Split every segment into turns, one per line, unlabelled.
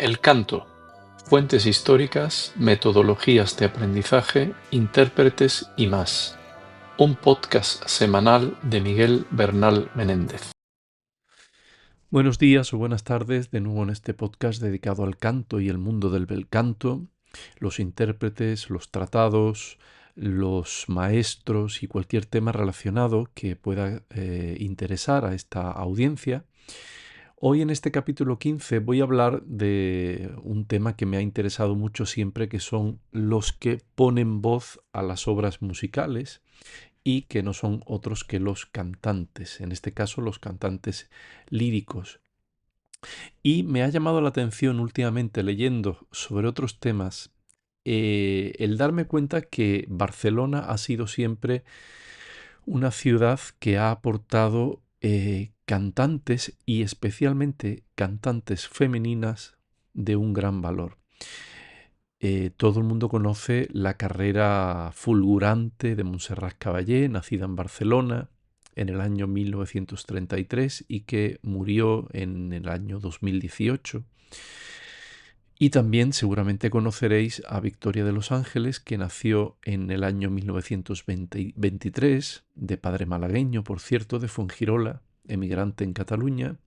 El canto: fuentes históricas, metodologías de aprendizaje, intérpretes y más. Un podcast semanal de Miguel Bernal Menéndez.
Buenos días o buenas tardes, de nuevo en este podcast dedicado al canto y el mundo del bel canto, los intérpretes, los tratados, los maestros y cualquier tema relacionado que pueda interesar a esta audiencia. Hoy en este capítulo 15 voy a hablar de un tema que me ha interesado mucho siempre, que son los que ponen voz a las obras musicales y que no son otros que los cantantes, en este caso los cantantes líricos. Y me ha llamado la atención últimamente leyendo sobre otros temas el darme cuenta que Barcelona ha sido siempre una ciudad que ha aportado cantantes y especialmente cantantes femeninas de un gran valor. Todo el mundo conoce la carrera fulgurante de Montserrat Caballé, nacida en Barcelona en el año 1933 y que murió en el año 2018. Y también seguramente conoceréis a Victoria de los Ángeles, que nació en el año 1923, de padre malagueño, por cierto, de Fuengirola, emigrante en Cataluña,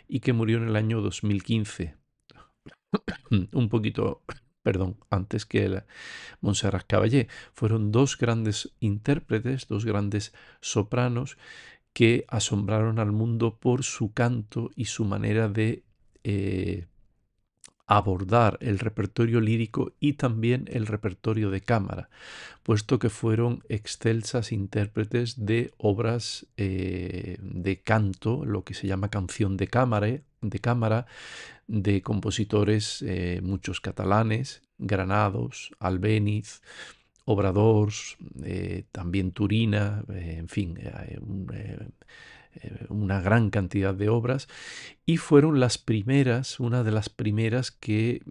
y que murió en el año 2015, un poquito, perdón, antes que Montserrat Caballé. Fueron dos grandes intérpretes, dos grandes sopranos que asombraron al mundo por su canto y su manera de abordar el repertorio lírico y también el repertorio de cámara, puesto que fueron excelsas intérpretes de obras de canto, lo que se llama canción de compositores, muchos catalanes, Granados, Albéniz, Obradors, también Turina, en fin, una gran cantidad de obras, y fueron las primeras, una de las primeras que,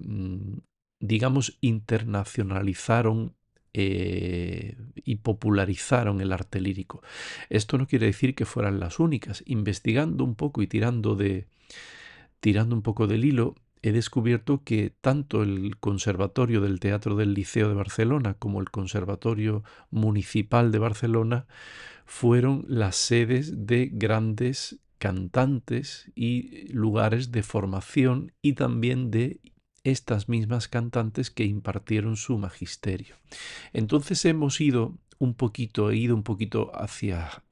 digamos, internacionalizaron y popularizaron el arte lírico. Esto no quiere decir que fueran las únicas. Investigando un poco y tirando un poco del hilo, he descubierto que tanto el Conservatorio del Teatro del Liceo de Barcelona como el Conservatorio Municipal de Barcelona fueron las sedes de grandes cantantes y lugares de formación y también de estas mismas cantantes que impartieron su magisterio. Entonces he ido un poquito hacia,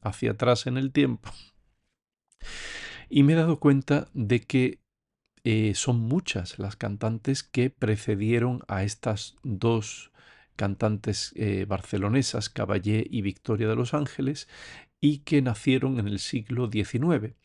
hacia atrás en el tiempo y me he dado cuenta de que son muchas las cantantes que precedieron a estas dos cantantes barcelonesas, Caballé y Victoria de los Ángeles, y que nacieron en el siglo XIX.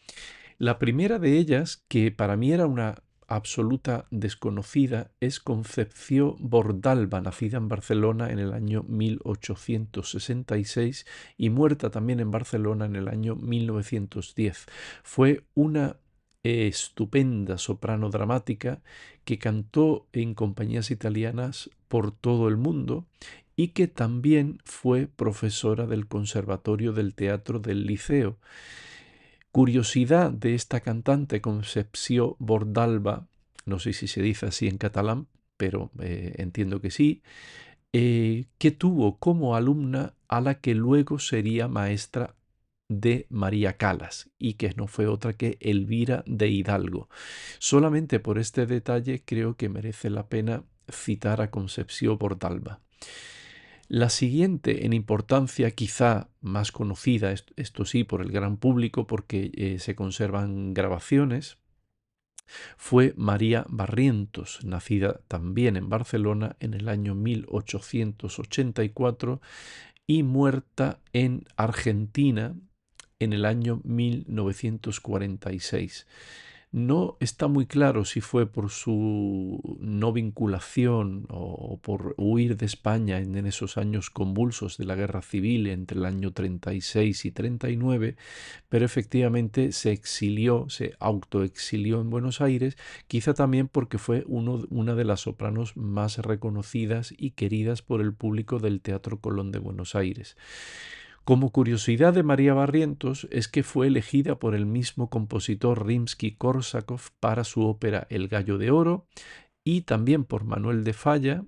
La primera de ellas, que para mí era una absoluta desconocida, es Concepció Bordalba, nacida en Barcelona en el año 1866 y muerta también en Barcelona en el año 1910. Fue una estupenda soprano dramática que cantó en compañías italianas por todo el mundo y que también fue profesora del Conservatorio del Teatro del Liceo. Curiosidad de esta cantante, Concepció Bordalba, no sé si se dice así en catalán, pero entiendo que sí, que tuvo como alumna a la que luego sería maestra de María Calas y que no fue otra que Elvira de Hidalgo. Solamente por este detalle creo que merece la pena citar a Concepció Bordalba. La siguiente en importancia, quizá más conocida, esto sí, por el gran público, porque se conservan grabaciones, fue María Barrientos, nacida también en Barcelona en el año 1884 y muerta en Argentina en el año 1946. No está muy claro si fue por su no vinculación o por huir de España en esos años convulsos de la guerra civil entre el año 36 y 39, pero efectivamente se exilió, se autoexilió en Buenos Aires, quizá también porque fue una de las sopranos más reconocidas y queridas por el público del Teatro Colón de Buenos Aires. Como curiosidad de María Barrientos es que fue elegida por el mismo compositor Rimsky-Korsakov para su ópera El Gallo de Oro y también por Manuel de Falla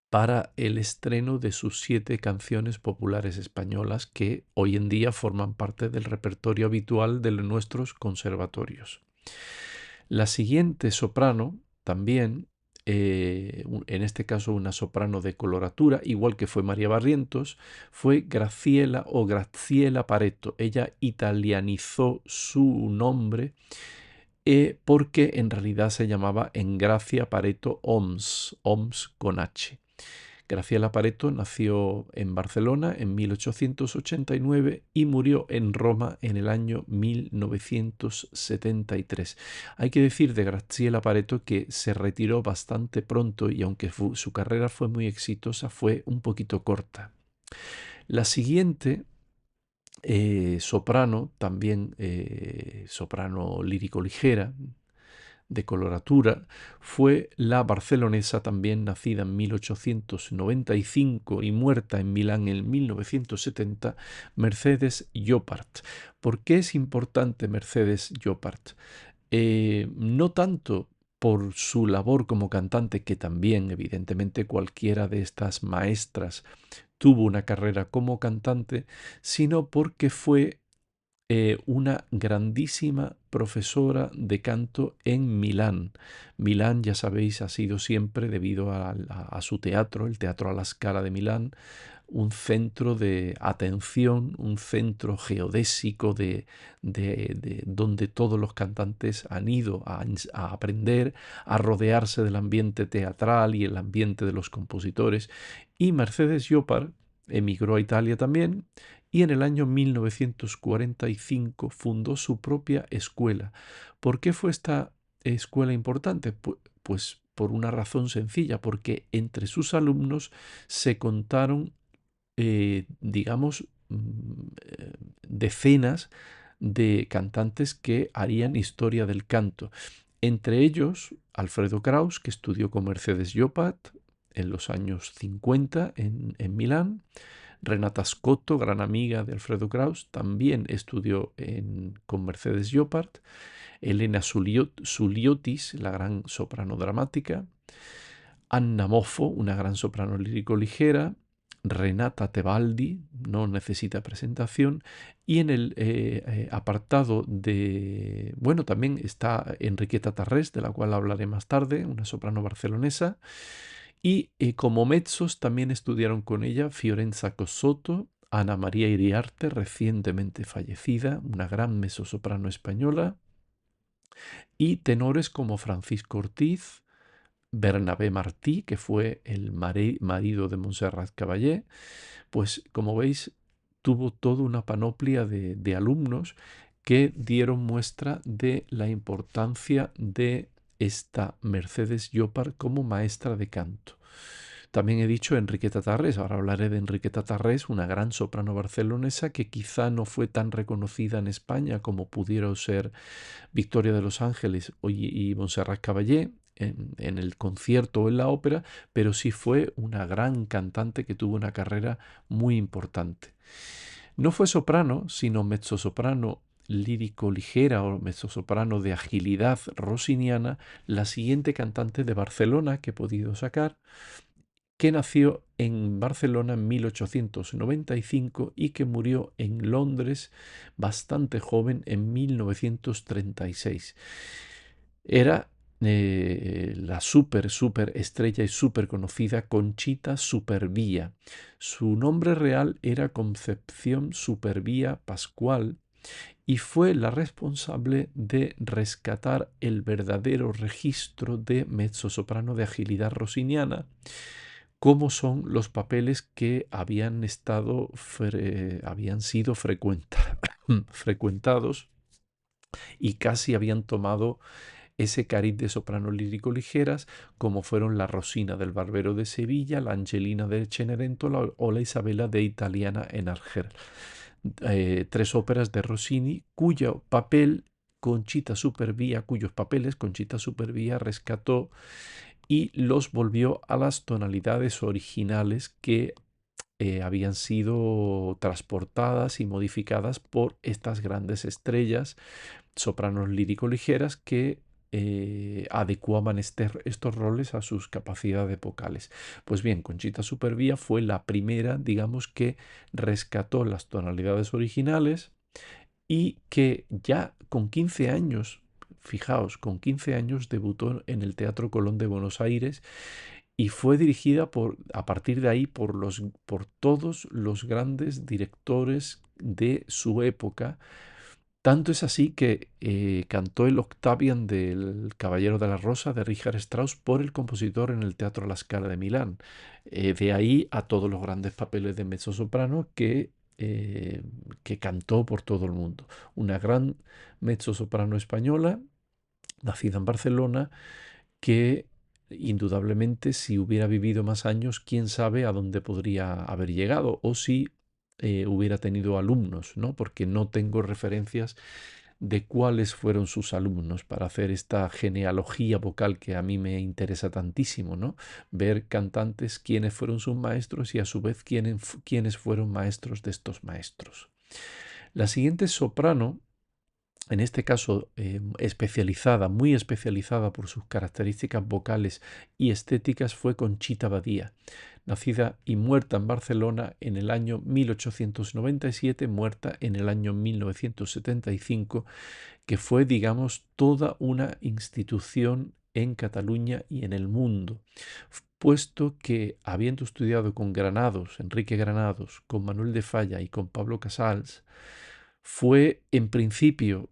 para el estreno de sus 7 canciones populares españolas que hoy en día forman parte del repertorio habitual de nuestros conservatorios. La siguiente soprano también, en este caso una soprano de coloratura, igual que fue María Barrientos, fue Graciela o Graziella Pareto. Ella italianizó su nombre porque en realidad se llamaba Engracia Pareto Oms, Oms con H. Graciela Pareto nació en Barcelona en 1889 y murió en Roma en el año 1973. Hay que decir de Graciela Pareto que se retiró bastante pronto y aunque su carrera fue muy exitosa, fue un poquito corta. La siguiente soprano, también soprano lírico ligera, de coloratura, fue la barcelonesa, también nacida en 1895 y muerta en Milán en 1970, Mercedes Llopart. ¿Por qué es importante Mercedes Llopart? No tanto por su labor como cantante, que también evidentemente cualquiera de estas maestras tuvo una carrera como cantante, sino porque fue una grandísima profesora de canto en Milán. Milán, ya sabéis, ha sido siempre, debido a su teatro, el Teatro alla Scala de Milán, un centro de atención, un centro geodésico de donde todos los cantantes han ido a aprender, a rodearse del ambiente teatral y el ambiente de los compositores. Y Mercedes Llopart emigró a Italia también y en el año 1945 fundó su propia escuela. ¿Por qué fue esta escuela importante? Pues por una razón sencilla, porque entre sus alumnos se contaron, digamos, decenas de cantantes que harían historia del canto. Entre ellos, Alfredo Kraus, que estudió con Mercedes Llopart en los años 50 en Milán. Renata Scotto, gran amiga de Alfredo Kraus, también estudió con Mercedes Llopart. Elena Suliotis, la gran soprano dramática. Anna Moffo, una gran soprano lírico-ligera. Renata Tebaldi, no necesita presentación. Y en el apartado de... Bueno, también está Enriqueta Tarrés, de la cual hablaré más tarde, una soprano barcelonesa. Y como mezzos también estudiaron con ella Fiorenza Cosotto, Ana María Iriarte, recientemente fallecida, una gran mezzosoprano española, y tenores como Francisco Ortiz, Bernabé Martí, que fue el marido de Montserrat Caballé. Pues como veis, tuvo toda una panoplia de alumnos que dieron muestra de la importancia de esta Mercedes Llopart como maestra de canto. También he dicho Enriqueta Tarrés, ahora hablaré de Enriqueta Tarrés, una gran soprano barcelonesa que quizá no fue tan reconocida en España como pudieron ser Victoria de los Ángeles y Montserrat Caballé en el concierto o en la ópera, pero sí fue una gran cantante que tuvo una carrera muy importante. No fue soprano, sino mezzosoprano lírico ligera o mezzosoprano de agilidad rossiniana, la siguiente cantante de Barcelona que he podido sacar, que nació en Barcelona en 1895 y que murió en Londres bastante joven en 1936. Era la súper estrella y súper conocida Conchita Supervía. Su nombre real era Concepción Supervía Pascual y fue la responsable de rescatar el verdadero registro de mezzosoprano de agilidad rossiniana, como son los papeles que habían sido frecuentados y casi habían tomado ese cariz de soprano lírico ligeras, como fueron la Rosina del Barbero de Sevilla, la Angelina de Cenerentola o la Isabela de Italiana en Argel. 3 óperas de Rossini cuyos papeles Conchita Supervía rescató y los volvió a las tonalidades originales que habían sido transportadas y modificadas por estas grandes estrellas, sopranos lírico-ligeras, que adecuaban estos roles a sus capacidades vocales. Pues bien, Conchita Supervía fue la primera, digamos, que rescató las tonalidades originales y que ya con 15 años, fijaos, con 15 años debutó en el Teatro Colón de Buenos Aires y fue dirigida a partir de ahí por todos los grandes directores de su época. Tanto es así que cantó el Octavian del Caballero de la Rosa de Richard Strauss por el compositor en el Teatro La Scala de Milán. De ahí a todos los grandes papeles de mezzosoprano que cantó por todo el mundo. Una gran mezzosoprano española, nacida en Barcelona, que indudablemente si hubiera vivido más años, quién sabe a dónde podría haber llegado o si hubiera tenido alumnos, ¿no? Porque no tengo referencias de cuáles fueron sus alumnos para hacer esta genealogía vocal que a mí me interesa tantísimo, ¿no? Ver cantantes quiénes fueron sus maestros y a su vez quiénes fueron maestros de estos maestros. La siguiente soprano, en este caso especializada, muy especializada por sus características vocales y estéticas, fue Conchita Badía, nacida y muerta en Barcelona en el año 1897, muerta en el año 1975, que fue, digamos, toda una institución en Cataluña y en el mundo, puesto que, habiendo estudiado con Granados, Enrique Granados, con Manuel de Falla y con Pablo Casals, fue en principio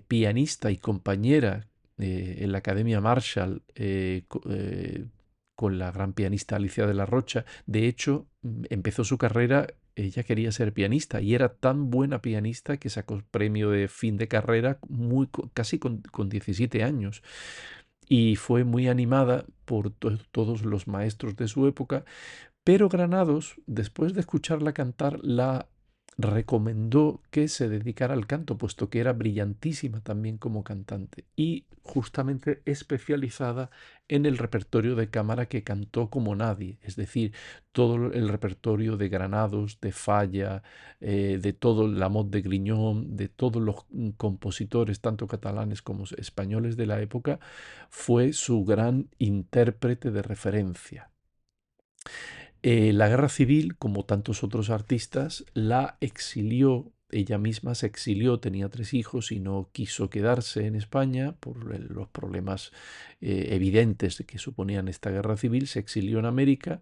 pianista y compañera en la Academia Marshall con la gran pianista Alicia de la Rocha. De hecho, empezó su carrera, ella quería ser pianista y era tan buena pianista que sacó premio de fin de carrera casi con 17 años. Y fue muy animada por todos los maestros de su época, pero Granados, después de escucharla cantar, la recomendó que se dedicara al canto, puesto que era brillantísima también como cantante y justamente especializada en el repertorio de cámara que cantó como nadie, es decir, todo el repertorio de Granados, de Falla, de todo Lamotte de Grignon, de todos los compositores, tanto catalanes como españoles de la época, fue su gran intérprete de referencia. La guerra civil, como tantos otros artistas, la exilió, ella misma se exilió, tenía 3 hijos y no quiso quedarse en España por los problemas evidentes que suponían esta guerra civil, se exilió en América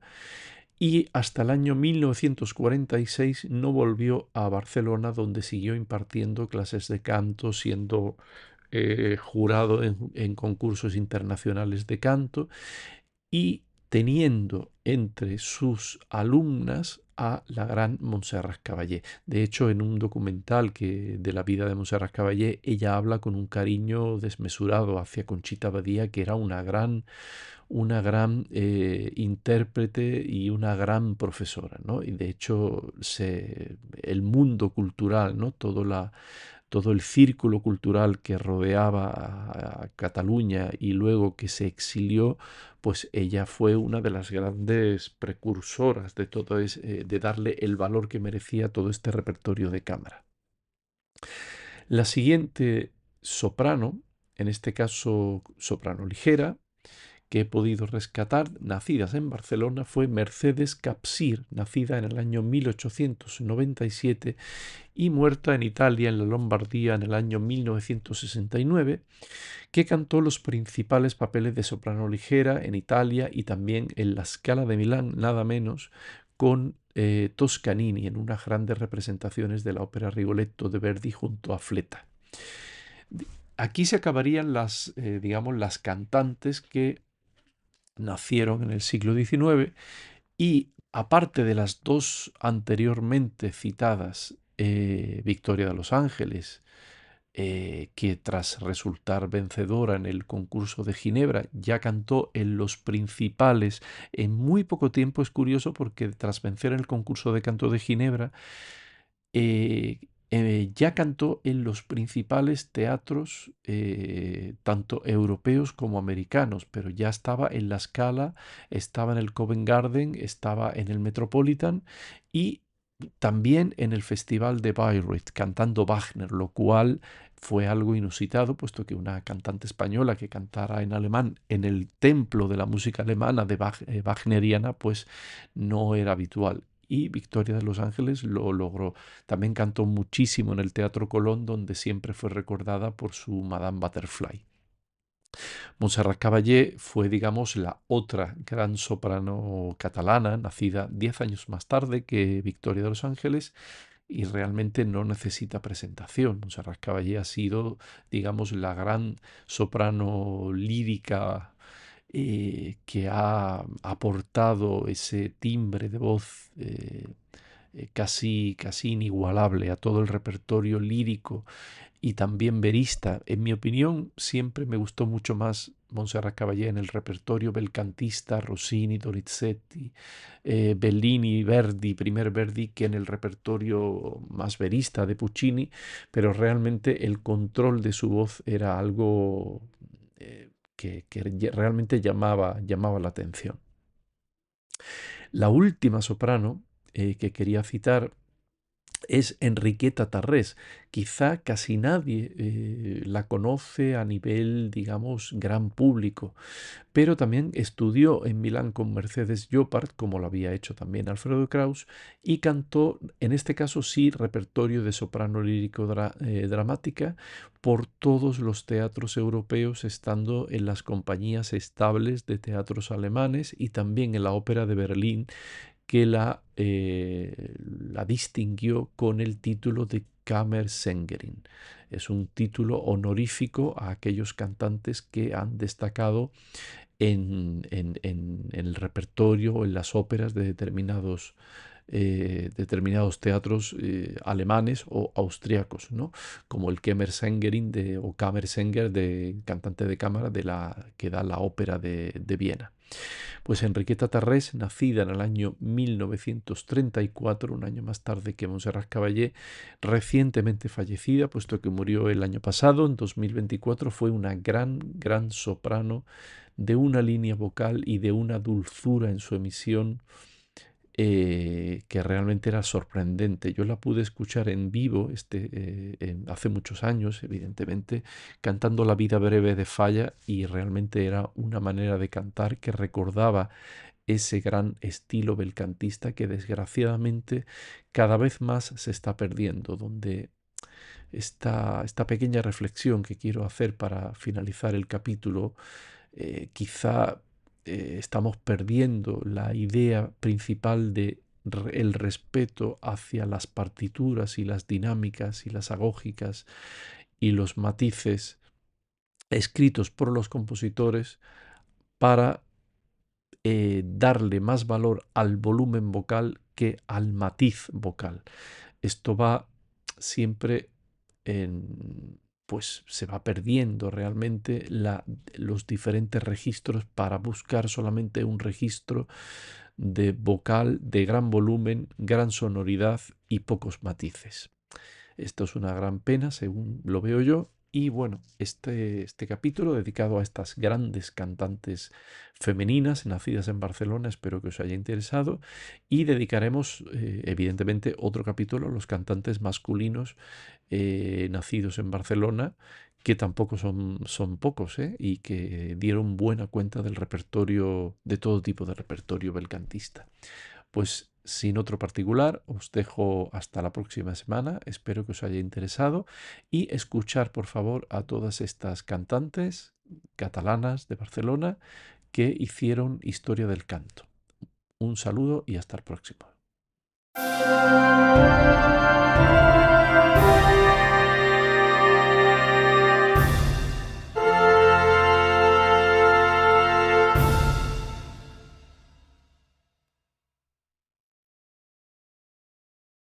y hasta el año 1946 no volvió a Barcelona, donde siguió impartiendo clases de canto, siendo jurado en concursos internacionales de canto y teniendo entre sus alumnas a la gran Montserrat Caballé. De hecho, en un documental de la vida de Montserrat Caballé, ella habla con un cariño desmesurado hacia Conchita Badía, que era una gran intérprete y una gran profesora, ¿no? Y de hecho, el mundo cultural, ¿no? Todo el círculo cultural que rodeaba a Cataluña y luego que se exilió, pues ella fue una de las grandes precursoras de de darle el valor que merecía todo este repertorio de cámara. La siguiente soprano, en este caso soprano ligera, que he podido rescatar, nacidas en Barcelona, fue Mercedes Capsir, nacida en el año 1897 y muerta en Italia, en la Lombardía, en el año 1969, que cantó los principales papeles de soprano ligera en Italia y también en la Scala de Milán, nada menos, con Toscanini en unas grandes representaciones de la ópera Rigoletto de Verdi junto a Fleta. Aquí se acabarían digamos, las cantantes que nacieron en el siglo XIX y, aparte de las dos anteriormente citadas, Victoria de los Ángeles, que tras resultar vencedora en el concurso de Ginebra ya cantó en los principales en muy poco tiempo. Es curioso porque tras vencer en el concurso de canto de Ginebra, Ya cantó en los principales teatros, tanto europeos como americanos, pero ya estaba en la Scala, estaba en el Covent Garden, estaba en el Metropolitan y también en el Festival de Bayreuth, cantando Wagner, lo cual fue algo inusitado, puesto que una cantante española que cantara en alemán en el templo de la música alemana de wagneriana, pues no era habitual. Y Victoria de los Ángeles lo logró. También cantó muchísimo en el Teatro Colón, donde siempre fue recordada por su Madame Butterfly. Montserrat Caballé fue, digamos, la otra gran soprano catalana, nacida 10 años más tarde que Victoria de los Ángeles, y realmente no necesita presentación. Montserrat Caballé ha sido, digamos, la gran soprano lírica que ha aportado ese timbre de voz casi inigualable a todo el repertorio lírico y también verista. En mi opinión, siempre me gustó mucho más Montserrat Caballé en el repertorio belcantista, Rossini, Donizetti, Bellini, Verdi, primer Verdi, que en el repertorio más verista de Puccini, pero realmente el control de su voz era algo que realmente llamaba la atención. La última soprano que quería citar es Enriqueta Tarrés. Quizá casi nadie la conoce a nivel, digamos, gran público, pero también estudió en Milán con Mercedes Llopart, como lo había hecho también Alfredo Kraus, y cantó, en este caso sí, repertorio de soprano lírico dramática por todos los teatros europeos, estando en las compañías estables de teatros alemanes y también en la Ópera de Berlín, que la distinguió con el título de Kammersängerin. Es un título honorífico a aquellos cantantes que han destacado en el repertorio o en las óperas de determinados teatros alemanes o austriacos, ¿no? Como el Kammersängerin o Kammersänger de cantante de cámara que da la ópera de Viena. Pues Enriqueta Tarrés, nacida en el año 1934, un año más tarde que Montserrat Caballé, recientemente fallecida, puesto que murió el año pasado, en 2024, fue una gran soprano de una línea vocal y de una dulzura en su emisión que realmente era sorprendente. Yo la pude escuchar en vivo hace muchos años, evidentemente, cantando La vida breve de Falla, y realmente era una manera de cantar que recordaba ese gran estilo belcantista que desgraciadamente cada vez más se está perdiendo, donde esta pequeña reflexión que quiero hacer para finalizar el capítulo, quizá estamos perdiendo la idea principal de el respeto hacia las partituras y las dinámicas y las agógicas y los matices escritos por los compositores para darle más valor al volumen vocal que al matiz vocal. Esto va siempre pues se va perdiendo realmente los diferentes registros para buscar solamente un registro de vocal de gran volumen, gran sonoridad y pocos matices. Esto es una gran pena, según lo veo yo. Y bueno, este capítulo dedicado a estas grandes cantantes femeninas nacidas en Barcelona, espero que os haya interesado. Y dedicaremos, evidentemente, otro capítulo a los cantantes masculinos nacidos en Barcelona, que tampoco son pocos, y que dieron buena cuenta del repertorio, de todo tipo de repertorio belcantista. Pues sin otro particular, os dejo hasta la próxima semana. Espero que os haya interesado y escuchar, por favor, a todas estas cantantes catalanas de Barcelona que hicieron historia del canto. Un saludo y hasta el próximo.